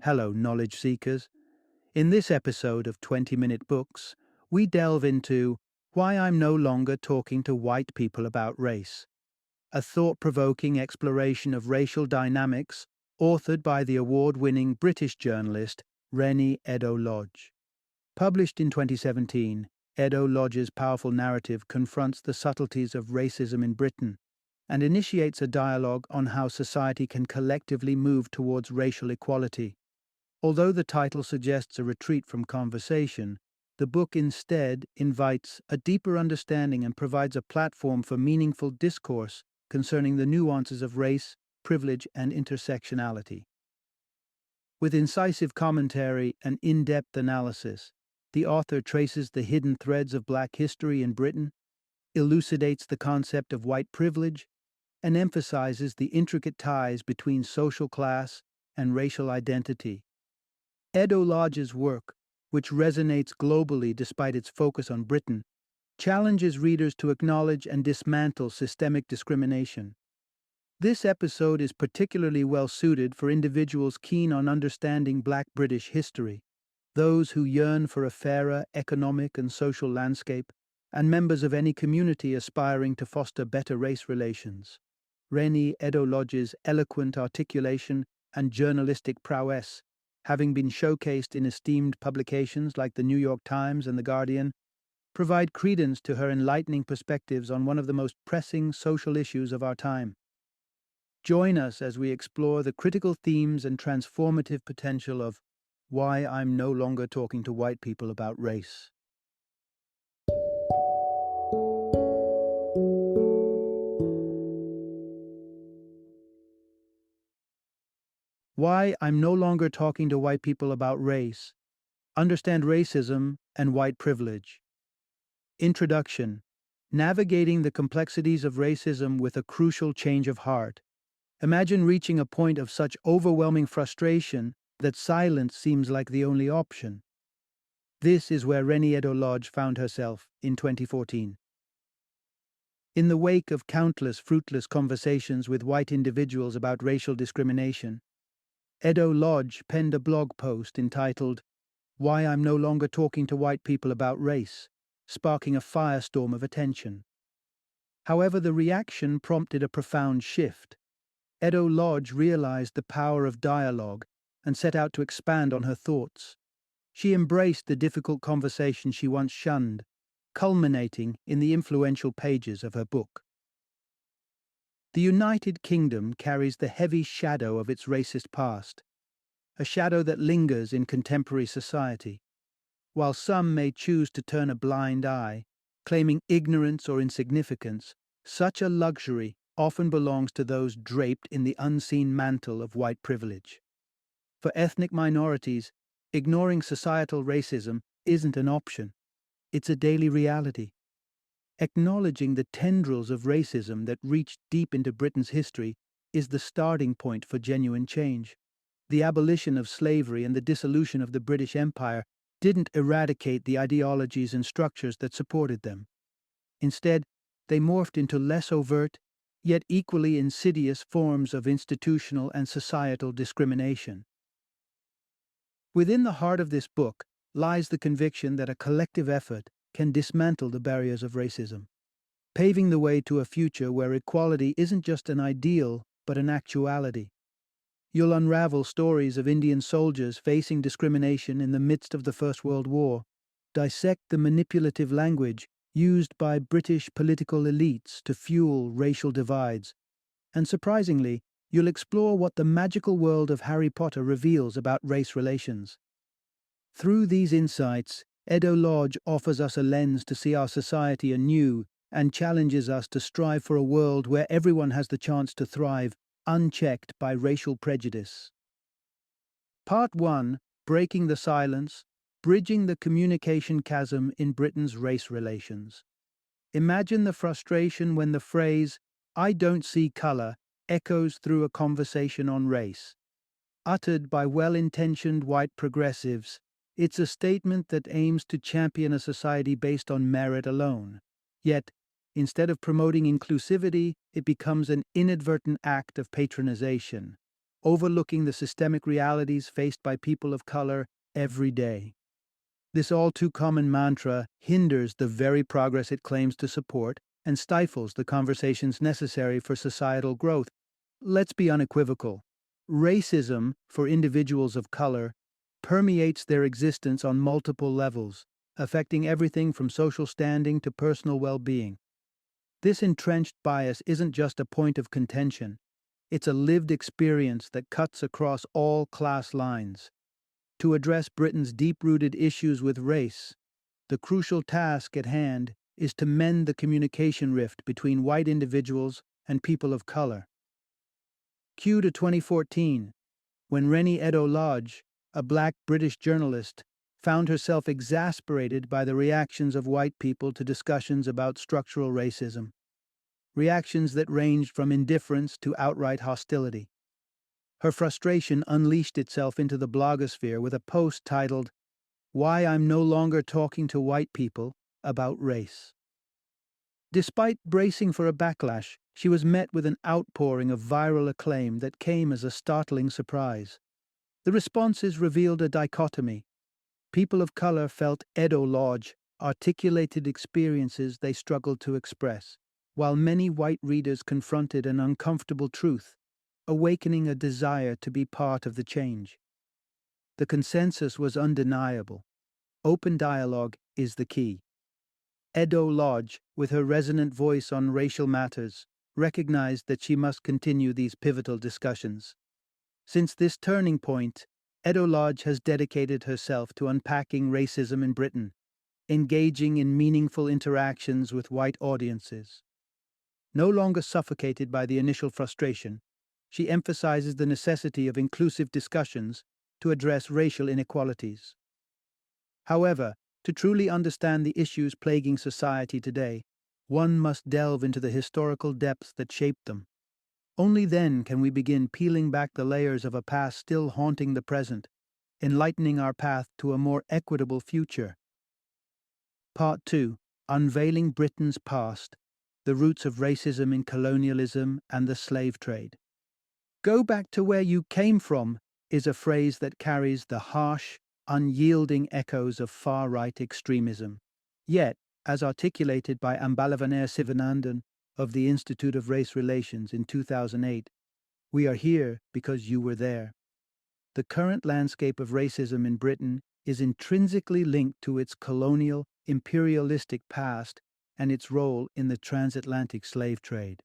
Hello, knowledge seekers. In this episode of 20-Minute Books, we delve into Why I'm No Longer Talking to White People About Race, a thought-provoking exploration of racial dynamics authored by the award-winning British journalist Reni Eddo-Lodge. Published in 2017, Eddo-Lodge's powerful narrative confronts the subtleties of racism in Britain and initiates a dialogue on how society can collectively move towards racial equality. Although the title suggests a retreat from conversation, the book instead invites a deeper understanding and provides a platform for meaningful discourse concerning the nuances of race, privilege, and intersectionality. With incisive commentary and in-depth analysis, the author traces the hidden threads of Black history in Britain, elucidates the concept of white privilege, and emphasizes the intricate ties between social class and racial identity. Eddo-Lodge's work, which resonates globally despite its focus on Britain, challenges readers to acknowledge and dismantle systemic discrimination. This episode is particularly well-suited for individuals keen on understanding Black British history, those who yearn for a fairer economic and social landscape, and members of any community aspiring to foster better race relations. Reni Eddo-Lodge's eloquent articulation and journalistic prowess, having been showcased in esteemed publications like the New York Times and The Guardian, provide credence to her enlightening perspectives on one of the most pressing social issues of our time. Join us as we explore the critical themes and transformative potential of Why I'm No Longer Talking to White People About Race. Why I'm No Longer Talking to White People About Race. Understand Racism and White Privilege. Introduction. Navigating the complexities of racism with a crucial change of heart. Imagine reaching a point of such overwhelming frustration that silence seems like the only option. This is where Reni Eddo-Lodge found herself in 2014. In the wake of countless fruitless conversations with white individuals about racial discrimination, Eddo-Lodge penned a blog post entitled, Why I'm No Longer Talking to White People About Race, sparking a firestorm of attention. However, the reaction prompted a profound shift. Eddo-Lodge realized the power of dialogue and set out to expand on her thoughts. She embraced the difficult conversation she once shunned, culminating in the influential pages of her book. The United Kingdom carries the heavy shadow of its racist past, a shadow that lingers in contemporary society. While some may choose to turn a blind eye, claiming ignorance or insignificance, such a luxury often belongs to those draped in the unseen mantle of white privilege. For ethnic minorities, ignoring societal racism isn't an option. It's a daily reality. Acknowledging the tendrils of racism that reached deep into Britain's history is the starting point for genuine change. The abolition of slavery and the dissolution of the British Empire didn't eradicate the ideologies and structures that supported them. Instead, they morphed into less overt, yet equally insidious forms of institutional and societal discrimination. Within the heart of this book lies the conviction that a collective effort can dismantle the barriers of racism, paving the way to a future where equality isn't just an ideal, but an actuality. You'll unravel stories of Indian soldiers facing discrimination in the midst of the First World War, dissect the manipulative language used by British political elites to fuel racial divides, and surprisingly, you'll explore what the magical world of Harry Potter reveals about race relations. Through these insights, Eddo-Lodge offers us a lens to see our society anew and challenges us to strive for a world where everyone has the chance to thrive, unchecked by racial prejudice. Part 1. Breaking the Silence, Bridging the Communication Chasm in Britain's Race Relations. Imagine the frustration when the phrase, "I don't see color," echoes through a conversation on race. Uttered by well-intentioned white progressives, it's a statement that aims to champion a society based on merit alone. Yet, instead of promoting inclusivity, it becomes an inadvertent act of patronization. overlooking the systemic realities faced by people of color every day. This all too common mantra hinders the very progress it claims to support and stifles the conversations necessary for societal growth. Let's be unequivocal. Racism for individuals of color permeates their existence on multiple levels, affecting everything from social standing to personal well-being. This entrenched bias isn't just a point of contention, it's a lived experience that cuts across all class lines. To address Britain's deep-rooted issues with race, the crucial task at hand is to mend the communication rift between white individuals and people of color. Cue to 2014, when Reni Eddo-Lodge, a black British journalist, found herself exasperated by the reactions of white people to discussions about structural racism. Reactions that ranged from indifference to outright hostility. Her frustration unleashed itself into the blogosphere with a post titled, "Why I'm No Longer Talking to White People About Race." Despite bracing for a backlash, she was met with an outpouring of viral acclaim that came as a startling surprise. The responses revealed a dichotomy. People of color felt Eddo-Lodge articulated experiences they struggled to express, while many white readers confronted an uncomfortable truth, awakening a desire to be part of the change. The consensus was undeniable. Open dialogue is the key. Eddo-Lodge, with her resonant voice on racial matters, recognized that she must continue these pivotal discussions. Since this turning point, Eddo-Lodge has dedicated herself to unpacking racism in Britain, engaging in meaningful interactions with white audiences. No longer suffocated by the initial frustration, she emphasizes the necessity of inclusive discussions to address racial inequalities. However, to truly understand the issues plaguing society today, one must delve into the historical depths that shaped them. Only then can we begin peeling back the layers of a past still haunting the present, enlightening our path to a more equitable future. Part 2. Unveiling Britain's Past, the Roots of Racism in Colonialism and the Slave Trade. "Go back to where you came from" is a phrase that carries the harsh, unyielding echoes of far-right extremism. Yet, as articulated by Ambalavanir Sivanandan of the Institute of Race Relations in 2008, "We are here because you were there." The current landscape of racism in Britain is intrinsically linked to its colonial, imperialistic past and its role in the transatlantic slave trade.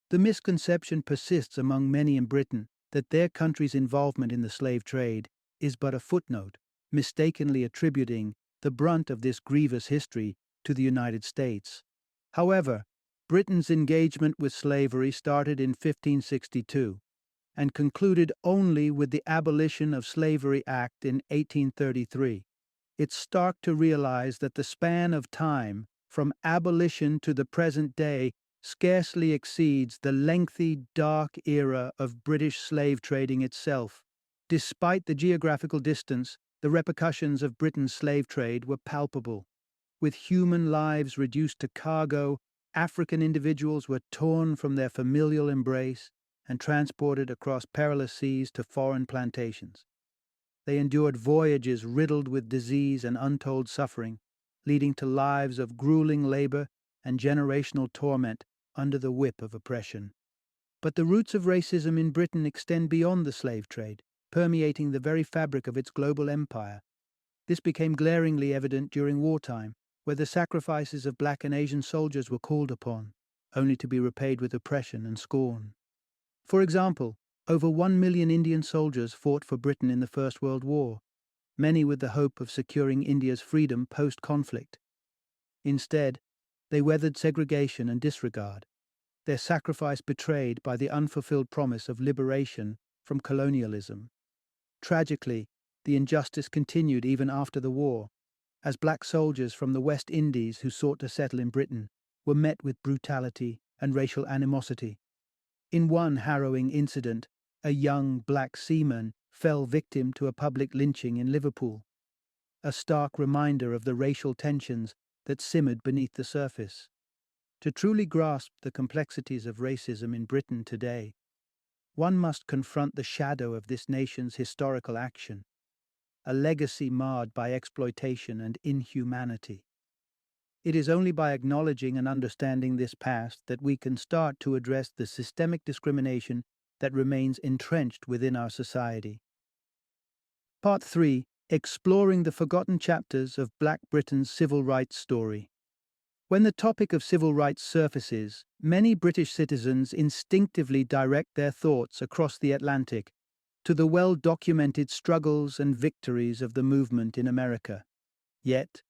The misconception persists among many in Britain that their country's involvement in the slave trade is but a footnote, mistakenly attributing the brunt of this grievous history to the United States. However, Britain's engagement with slavery started in 1562 and concluded only with the Abolition of Slavery Act in 1833. It's stark to realize that the span of time from abolition to the present day scarcely exceeds the lengthy, dark era of British slave trading itself. Despite the geographical distance, the repercussions of Britain's slave trade were palpable. With human lives reduced to cargo, African individuals were torn from their familial embrace and transported across perilous seas to foreign plantations. They endured voyages riddled with disease and untold suffering, leading to lives of grueling labor and generational torment under the whip of oppression. But the roots of racism in Britain extend beyond the slave trade, permeating the very fabric of its global empire. This became glaringly evident during wartime, where the sacrifices of Black and Asian soldiers were called upon, only to be repaid with oppression and scorn. For example, over 1 million Indian soldiers fought for Britain in the First World War, many with the hope of securing India's freedom post-conflict. Instead, they weathered segregation and disregard, their sacrifice betrayed by the unfulfilled promise of liberation from colonialism. Tragically, the injustice continued even after the war, as black soldiers from the West Indies who sought to settle in Britain were met with brutality and racial animosity. In one harrowing incident, a young black seaman fell victim to a public lynching in Liverpool, a stark reminder of the racial tensions that simmered beneath the surface. To truly grasp the complexities of racism in Britain today, one must confront the shadow of this nation's historical action, a legacy marred by exploitation and inhumanity. It is only by acknowledging and understanding this past that we can start to address the systemic discrimination that remains entrenched within our society. Part 3: Exploring the forgotten chapters of Black Britain's civil rights story. When the topic of civil rights surfaces, many British citizens instinctively direct their thoughts across the Atlantic to the well-documented struggles and victories of the movement in America. Yet,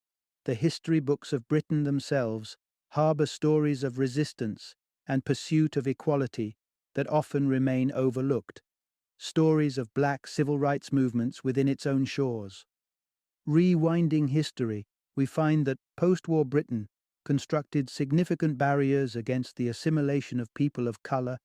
the history books of Britain themselves harbor stories of resistance and pursuit of equality that often remain overlooked, stories of Black civil rights movements within its own shores. Rewinding history, we find that post-war Britain constructed significant barriers against the assimilation of people of color,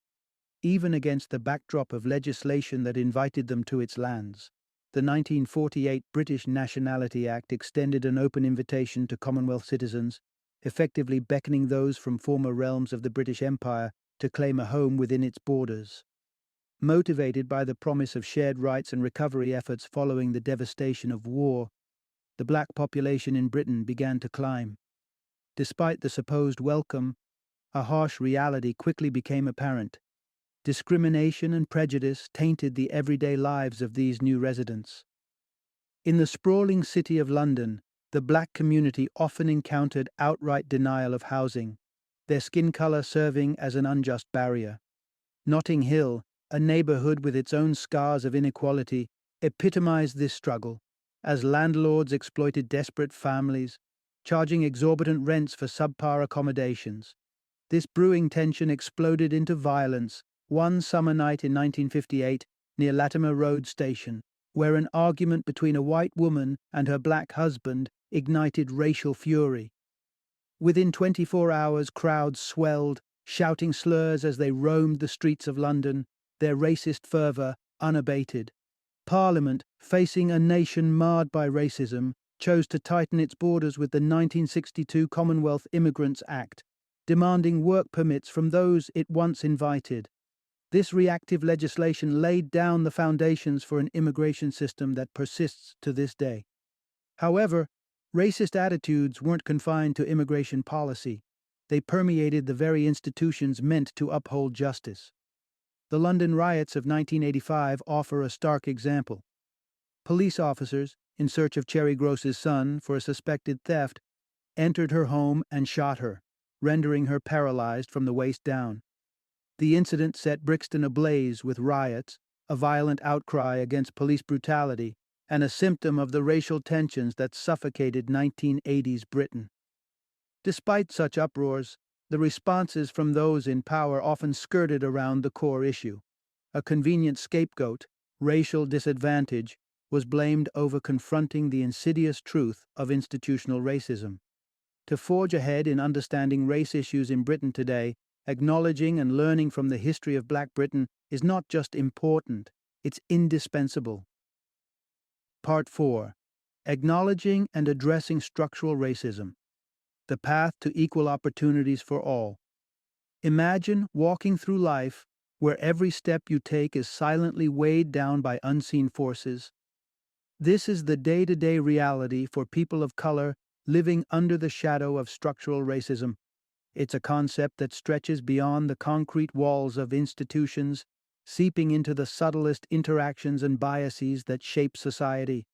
even against the backdrop of legislation that invited them to its lands. The 1948 British Nationality Act extended an open invitation to Commonwealth citizens, effectively beckoning those from former realms of the British Empire to claim a home within its borders. Motivated by the promise of shared rights and recovery efforts following the devastation of war, the black population in Britain began to climb. Despite the supposed welcome, a harsh reality quickly became apparent. Discrimination and prejudice tainted the everyday lives of these new residents. In the sprawling city of London, the black community often encountered outright denial of housing, their skin color serving as an unjust barrier. Notting Hill, a neighborhood with its own scars of inequality, epitomized this struggle, as landlords exploited desperate families, charging exorbitant rents for subpar accommodations. This brewing tension exploded into violence one summer night in 1958 near Latimer Road Station, where an argument between a white woman and her black husband ignited racial fury. Within 24 hours, crowds swelled, shouting slurs as they roamed the streets of London, their racist fervor unabated. Parliament, facing a nation marred by racism, chose to tighten its borders with the 1962 Commonwealth Immigrants Act, demanding work permits from those it once invited. This reactive legislation laid down the foundations for an immigration system that persists to this day. However, racist attitudes weren't confined to immigration policy. They permeated the very institutions meant to uphold justice. The London riots of 1985 offer a stark example. Police officers, in search of Cherry Gross's son for a suspected theft, entered her home and shot her, rendering her paralyzed from the waist down. The incident set Brixton ablaze with riots, a violent outcry against police brutality, and a symptom of the racial tensions that suffocated 1980s Britain. Despite such uproars, the responses from those in power often skirted around the core issue. A convenient scapegoat, racial disadvantage, was blamed over confronting the insidious truth of institutional racism. To forge ahead in understanding race issues in Britain today, acknowledging and learning from the history of Black Britain is not just important, it's indispensable. Part 4: Acknowledging and addressing structural racism. The path to equal opportunities for all. Imagine walking through life where every step you take is silently weighed down by unseen forces. This is the day-to-day reality for people of color living under the shadow of structural racism. It's a concept that stretches beyond the concrete walls of institutions, seeping into the subtlest interactions and biases that shape society.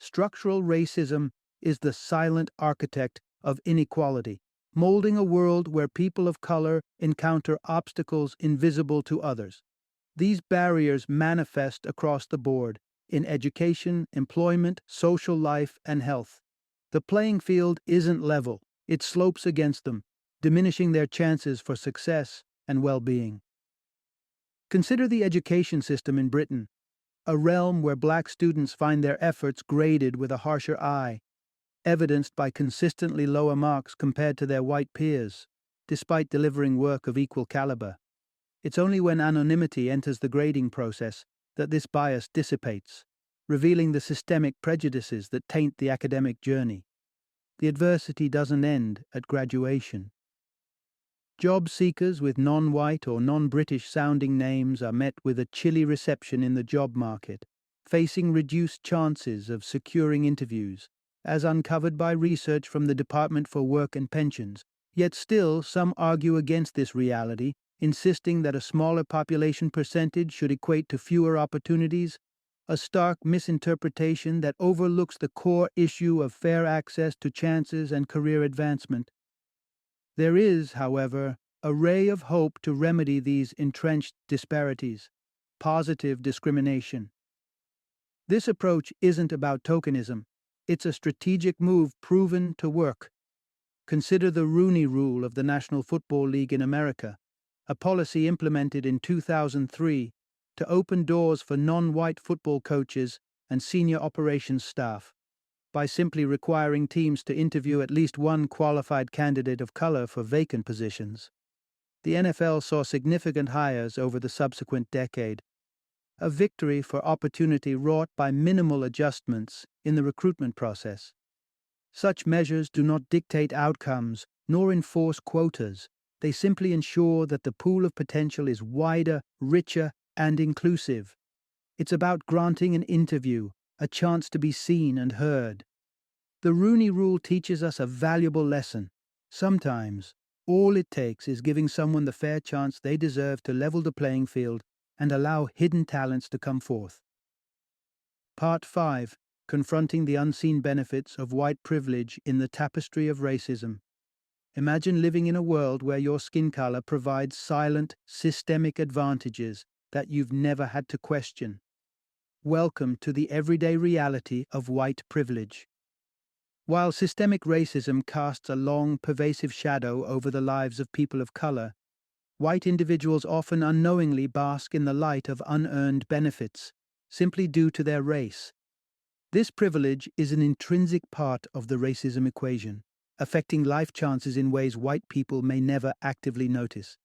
Structural racism is the silent architect of inequality, molding a world where people of color encounter obstacles invisible to others. These barriers manifest across the board, in education, employment, social life, and health. The playing field isn't level, it slopes against them, diminishing their chances for success and well-being. Consider the education system in Britain, a realm where Black students find their efforts graded with a harsher eye, evidenced by consistently lower marks compared to their white peers, despite delivering work of equal caliber. It's only when anonymity enters the grading process that this bias dissipates, revealing the systemic prejudices that taint the academic journey. The adversity doesn't end at graduation. Job seekers with non-white or non-British sounding names are met with a chilly reception in the job market, facing reduced chances of securing interviews, as uncovered by research from the Department for Work and Pensions. Yet still, some argue against this reality, insisting that a smaller population percentage should equate to fewer opportunities, a stark misinterpretation that overlooks the core issue of fair access to chances and career advancement. There is, however, a ray of hope to remedy these entrenched disparities: positive discrimination. This approach isn't about tokenism, it's a strategic move proven to work. Consider the Reni Rule of the National Football League in America, a policy implemented in 2003 to open doors for non-white football coaches and senior operations staff, by simply requiring teams to interview at least one qualified candidate of color for vacant positions. The NFL saw significant hires over the subsequent decade, a victory for opportunity wrought by minimal adjustments in the recruitment process. Such measures do not dictate outcomes nor enforce quotas. They simply ensure that the pool of potential is wider, richer, and inclusive. It's about granting an interview, a chance to be seen and heard. The Reni Rule teaches us a valuable lesson. Sometimes, all it takes is giving someone the fair chance they deserve to level the playing field and allow hidden talents to come forth. Part 5. Confronting the unseen benefits of white privilege in the tapestry of racism. Imagine living in a world where your skin color provides silent, systemic advantages that you've never had to question. Welcome to the everyday reality of white privilege. While systemic racism casts a long, pervasive shadow over the lives of people of color, white individuals often unknowingly bask in the light of unearned benefits, simply due to their race. This privilege is an intrinsic part of the racism equation, affecting life chances in ways white people may never actively notice.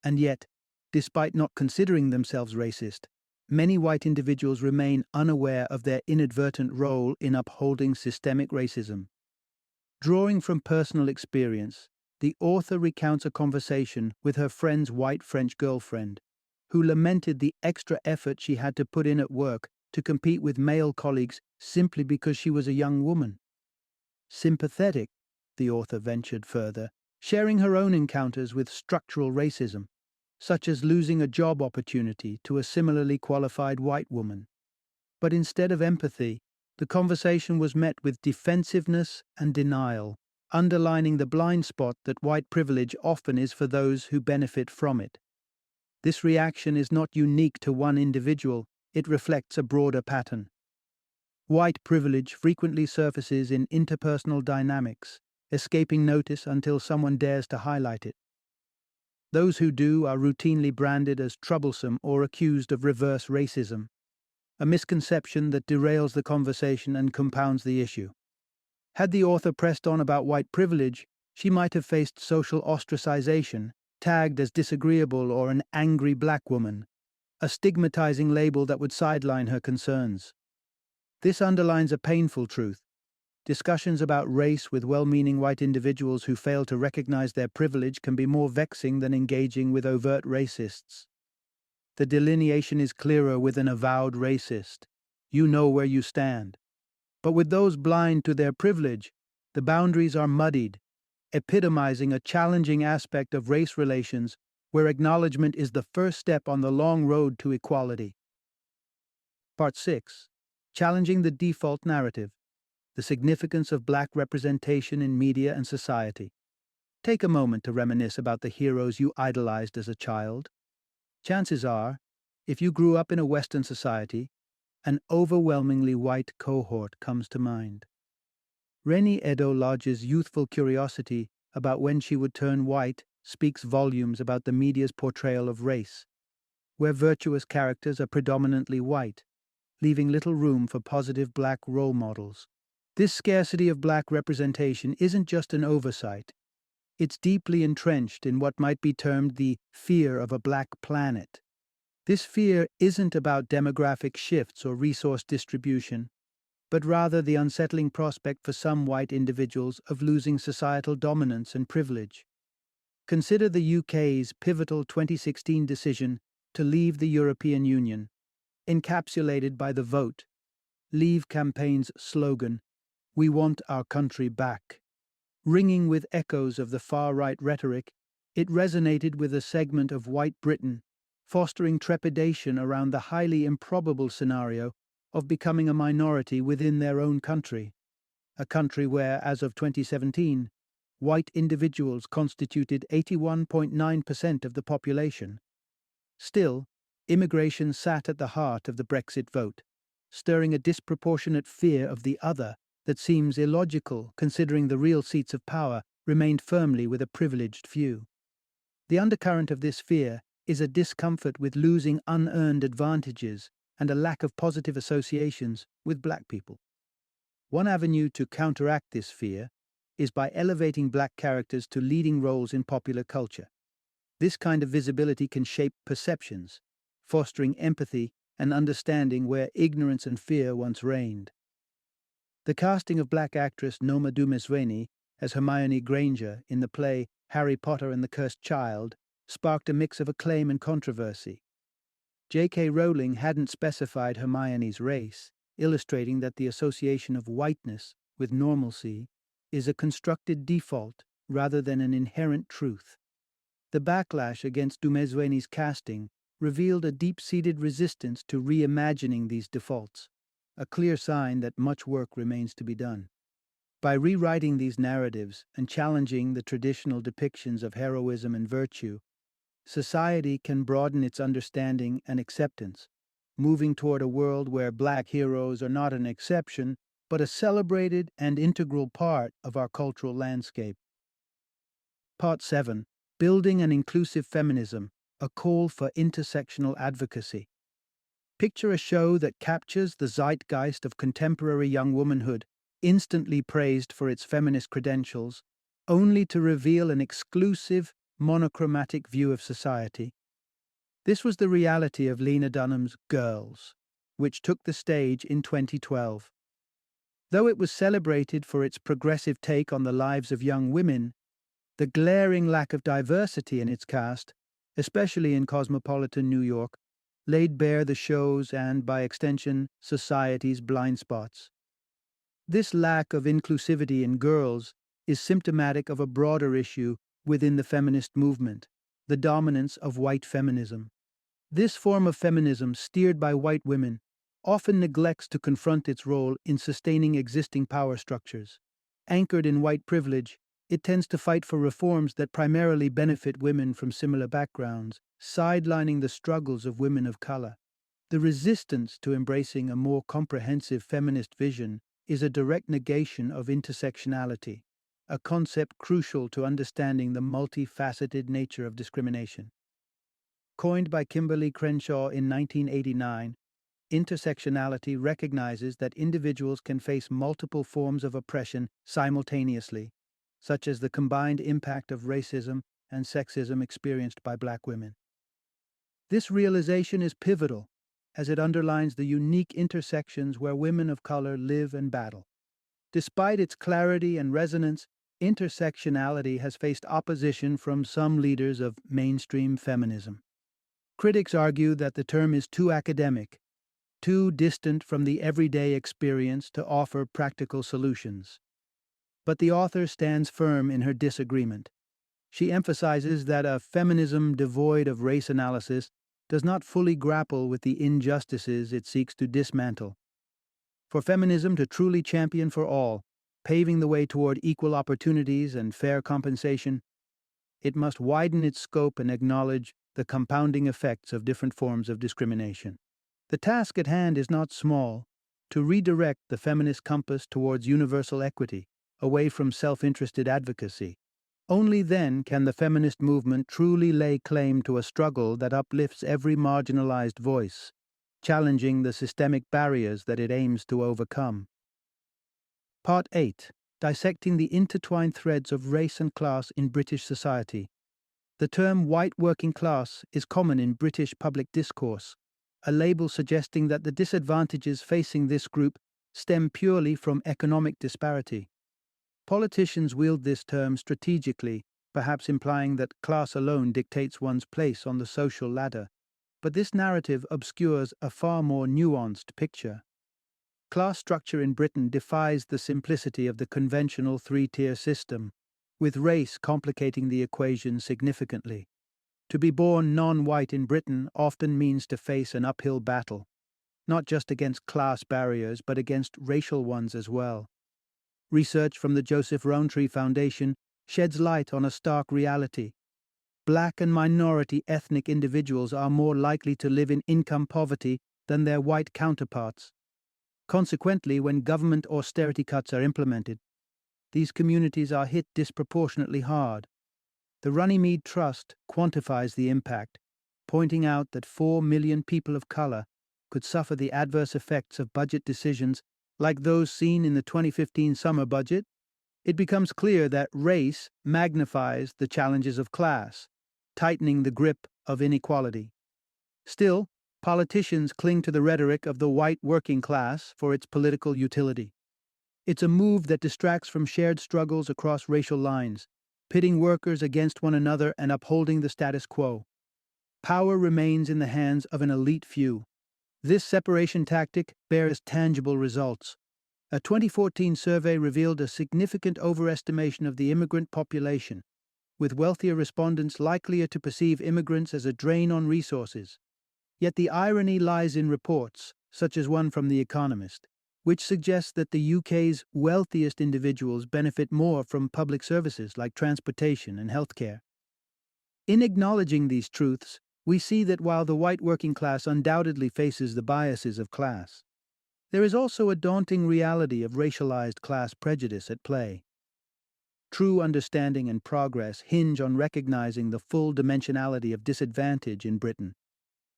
And yet, despite not considering themselves racist, many white individuals remain unaware of their inadvertent role in upholding systemic racism. Drawing from personal experience, the author recounts a conversation with her friend's white French girlfriend, who lamented the extra effort she had to put in at work to compete with male colleagues simply because she was a young woman. Sympathetic, the author ventured further, sharing her own encounters with structural racism, such as losing a job opportunity to a similarly qualified white woman. But instead of empathy, the conversation was met with defensiveness and denial, underlining the blind spot that white privilege often is for those who benefit from it. This reaction is not unique to one individual, it reflects a broader pattern. White privilege frequently surfaces in interpersonal dynamics, escaping notice until someone dares to highlight it. Those who do are routinely branded as troublesome or accused of reverse racism, a misconception that derails the conversation and compounds the issue. Had the author pressed on about white privilege, she might have faced social ostracization, tagged as disagreeable or an angry black woman, a stigmatizing label that would sideline her concerns. This underlines a painful truth. Discussions about race with well-meaning white individuals who fail to recognize their privilege can be more vexing than engaging with overt racists. The delineation is clearer with an avowed racist. You know where you stand. But with those blind to their privilege, the boundaries are muddied, epitomizing a challenging aspect of race relations where acknowledgement is the first step on the long road to equality. Part 6. Challenging the default narrative. The significance of black representation in media and society. Take a moment to reminisce about the heroes you idolized as a child. Chances are, if you grew up in a Western society, an overwhelmingly white cohort comes to mind. Reni Eddo-Lodge's youthful curiosity about when she would turn white speaks volumes about the media's portrayal of race, where virtuous characters are predominantly white, leaving little room for positive black role models. This scarcity of black representation isn't just an oversight. It's deeply entrenched in what might be termed the fear of a black planet. This fear isn't about demographic shifts or resource distribution, but rather the unsettling prospect for some white individuals of losing societal dominance and privilege. Consider the UK's pivotal 2016 decision to leave the European Union, encapsulated by the Vote Leave campaign's slogan, "We want our country back." Ringing with echoes of the far-right rhetoric, it resonated with a segment of white Britain, fostering trepidation around the highly improbable scenario of becoming a minority within their own country, a country where, as of 2017, white individuals constituted 81.9% of the population. Still, immigration sat at the heart of the Brexit vote, stirring a disproportionate fear of the other that seems illogical considering the real seats of power remained firmly with a privileged few. The undercurrent of this fear is a discomfort with losing unearned advantages and a lack of positive associations with black people. One avenue to counteract this fear is by elevating black characters to leading roles in popular culture. This kind of visibility can shape perceptions, fostering empathy and understanding where ignorance and fear once reigned. The casting of black actress Noma Reni as Hermione Granger in the play Harry Potter and the Cursed Child sparked a mix of acclaim and controversy. J.K. Rowling hadn't specified Hermione's race, illustrating that the association of whiteness with normalcy is a constructed default rather than an inherent truth. The backlash against Dumezweni's casting revealed a deep-seated resistance to reimagining these defaults, a clear sign that much work remains to be done. By rewriting these narratives and challenging the traditional depictions of heroism and virtue, society can broaden its understanding and acceptance, moving toward a world where black heroes are not an exception, but a celebrated and integral part of our cultural landscape. Part 7. Building an Inclusive Feminism, a Call for Intersectional Advocacy. Picture a show that captures the zeitgeist of contemporary young womanhood, instantly praised for its feminist credentials, only to reveal an exclusive, monochromatic view of society. This was the reality of Lena Dunham's Girls, which took the stage in 2012. Though it was celebrated for its progressive take on the lives of young women, the glaring lack of diversity in its cast, especially in cosmopolitan New York, laid bare the show's and, by extension, society's blind spots. This lack of inclusivity in Girls is symptomatic of a broader issue within the feminist movement, the dominance of white feminism. This form of feminism, steered by white women, often neglects to confront its role in sustaining existing power structures. Anchored in white privilege, it tends to fight for reforms that primarily benefit women from similar backgrounds, sidelining the struggles of women of color. The resistance to embracing a more comprehensive feminist vision is a direct negation of intersectionality, a concept crucial to understanding the multifaceted nature of discrimination. Coined by Kimberly Crenshaw in 1989, intersectionality recognizes that individuals can face multiple forms of oppression simultaneously, such as the combined impact of racism and sexism experienced by black women. This realization is pivotal, as it underlines the unique intersections where women of color live and battle. Despite its clarity and resonance, intersectionality has faced opposition from some leaders of mainstream feminism. Critics argue that the term is too academic, too distant from the everyday experience to offer practical solutions. But the author stands firm in her disagreement. She emphasizes that a feminism devoid of race analysis does not fully grapple with the injustices it seeks to dismantle. For feminism to truly champion for all, paving the way toward equal opportunities and fair compensation, it must widen its scope and acknowledge the compounding effects of different forms of discrimination. The task at hand is not small: to redirect the feminist compass towards universal equity, away from self-interested advocacy. Only then can the feminist movement truly lay claim to a struggle that uplifts every marginalized voice, challenging the systemic barriers that it aims to overcome. Part 8. Dissecting the intertwined threads of race and class in British society. The term white working class is common in British public discourse, a label suggesting that the disadvantages facing this group stem purely from economic disparity. Politicians wield this term strategically perhaps implying that class alone dictates one's place on the social ladder. But this narrative obscures a far more nuanced picture. Class structure in Britain defies the simplicity of the conventional three-tier system, with race complicating the equation significantly. To be born non-white in Britain often means to face an uphill battle, not just against class barriers but against racial ones as well. Research from the Joseph Rowntree Foundation sheds light on a stark reality. Black and minority ethnic individuals are more likely to live in income poverty than their white counterparts. Consequently, when government austerity cuts are implemented, these communities are hit disproportionately hard. The Runnymede Trust quantifies the impact, pointing out that 4 million people of color could suffer the adverse effects of budget decisions like those seen in the 2015 summer budget. It becomes clear that race magnifies the challenges of class, tightening the grip of inequality. Still, politicians cling to the rhetoric of the white working class for its political utility. It's a move that distracts from shared struggles across racial lines, pitting workers against one another and upholding the status quo. Power remains in the hands of an elite few. This separation tactic bears tangible results. A 2014 survey revealed a significant overestimation of the immigrant population, with wealthier respondents likelier to perceive immigrants as a drain on resources. Yet the irony lies in reports, such as one from The Economist, which suggests that the UK's wealthiest individuals benefit more from public services like transportation and healthcare. In acknowledging these truths, we see that while the white working class undoubtedly faces the biases of class, there is also a daunting reality of racialized class prejudice at play. True understanding and progress hinge on recognizing the full dimensionality of disadvantage in Britain,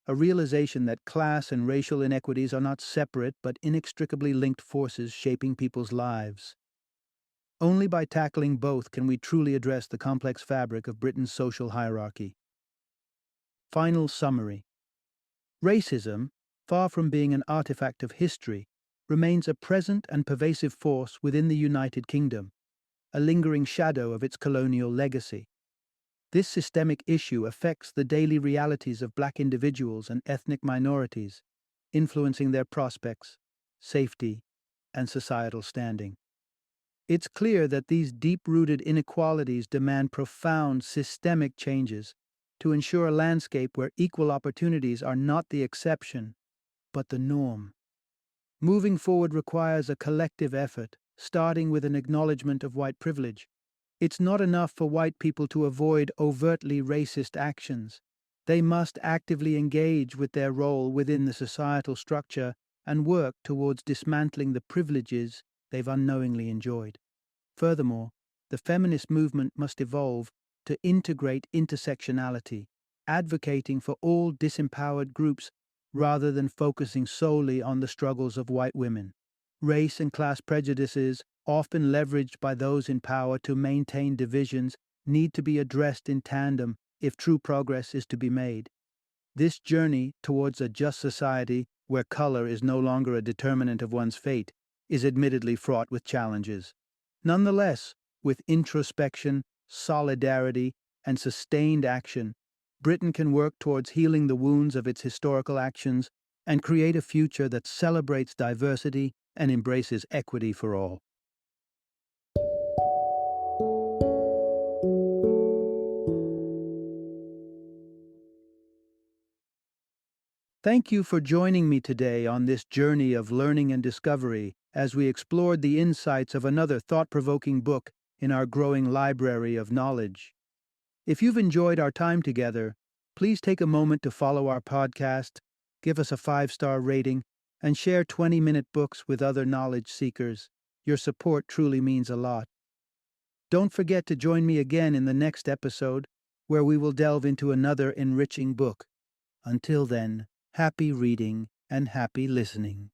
a realization that class and racial inequities are not separate but inextricably linked forces shaping people's lives. Only by tackling both can we truly address the complex fabric of Britain's social hierarchy. Final summary. Racism, far from being an artifact of history, remains a present and pervasive force within the United Kingdom, a lingering shadow of its colonial legacy. This systemic issue affects the daily realities of black individuals and ethnic minorities, influencing their prospects, safety, and societal standing. It's clear that these deep-rooted inequalities demand profound systemic changes to ensure a landscape where equal opportunities are not the exception, but the norm. Moving forward requires a collective effort, starting with an acknowledgement of white privilege. It's not enough for white people to avoid overtly racist actions. They must actively engage with their role within the societal structure and work towards dismantling the privileges they've unknowingly enjoyed. Furthermore, the feminist movement must evolve to integrate intersectionality, advocating for all disempowered groups rather than focusing solely on the struggles of white women. Race and class prejudices, often leveraged by those in power to maintain divisions, need to be addressed in tandem if true progress is to be made. This journey towards a just society where color is no longer a determinant of one's fate is admittedly fraught with challenges. Nonetheless, with introspection, solidarity, and sustained action, Britain can work towards healing the wounds of its historical actions and create a future that celebrates diversity and embraces equity for all. Thank you for joining me today on this journey of learning and discovery as we explored the insights of another thought-provoking book in our growing library of knowledge. If you've enjoyed our time together, please take a moment to follow our podcast, give us a 5-star rating, and share 20-minute books with other knowledge seekers. Your support truly means a lot. Don't forget to join me again in the next episode, where we will delve into another enriching book. Until then, happy reading and happy listening.